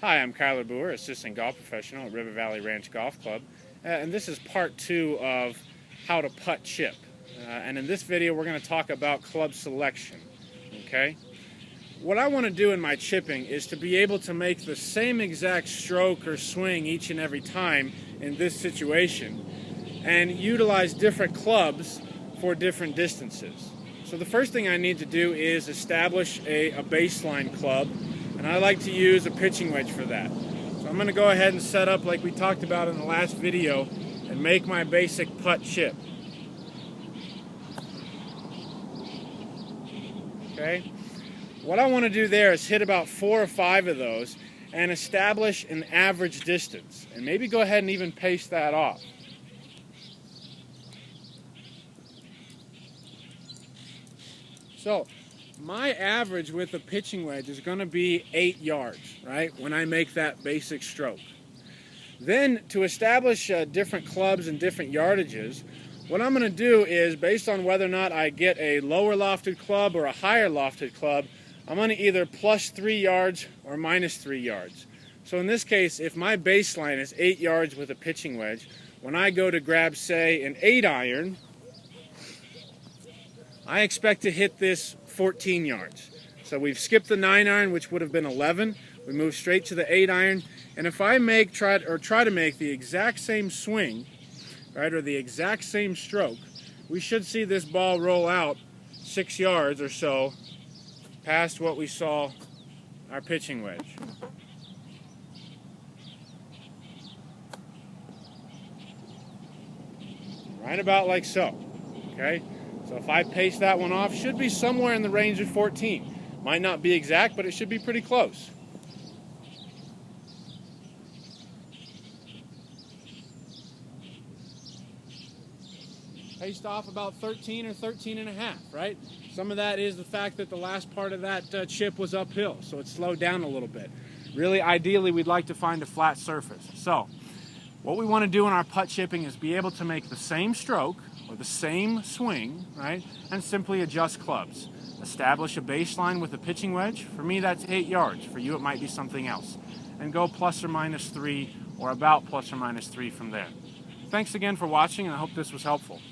Hi, I'm Booher, assistant golf professional at River Valley Ranch Golf Club, and this is part 2 of how to putt chip. And in this video we're going to talk about club selection. Okay? What I want to do in my chipping is to be able to make the same exact stroke or swing each and every time in this situation and utilize different clubs for different distances. So the first thing I need to do is establish a baseline club, and I like to use a pitching wedge for that. So I'm going to go ahead and set up like we talked about in the last video and make my basic putt chip. Okay? What I want to do there is hit about 4 or 5 of those and establish an average distance, and maybe go ahead and even pace that off. So my average with a pitching wedge is going to be 8 yards, right, when I make that basic stroke. Then to establish different clubs and different yardages, what I'm going to do is, based on whether or not I get a lower lofted club or a higher lofted club, I'm going to either plus 3 yards or minus 3 yards. So in this case, if my baseline is 8 yards with a pitching wedge, when I go to grab, say, an 8-iron, I expect to hit this 14 yards. So we've skipped the 9-iron, which would have been 11. We move straight to the 8-iron. And if I try to make the exact same swing, right, or the exact same stroke, we should see this ball roll out 6 yards or so past what we saw our pitching wedge. Right about like so. Okay? So if I pace that one off, should be somewhere in the range of 14. Might not be exact, but it should be pretty close. Paced off about 13 or 13 and a half, right? Some of that is the fact that the last part of that chip was uphill, so it slowed down a little bit. Really, ideally, we'd like to find a flat surface. So what we want to do in our putt chipping is be able to make the same stroke or the same swing, right, and simply adjust clubs. Establish a baseline with a pitching wedge. For me, that's 8 yards. For you, it might be something else. And go plus or minus 3, or about plus or minus 3 from there. Thanks again for watching, and I hope this was helpful.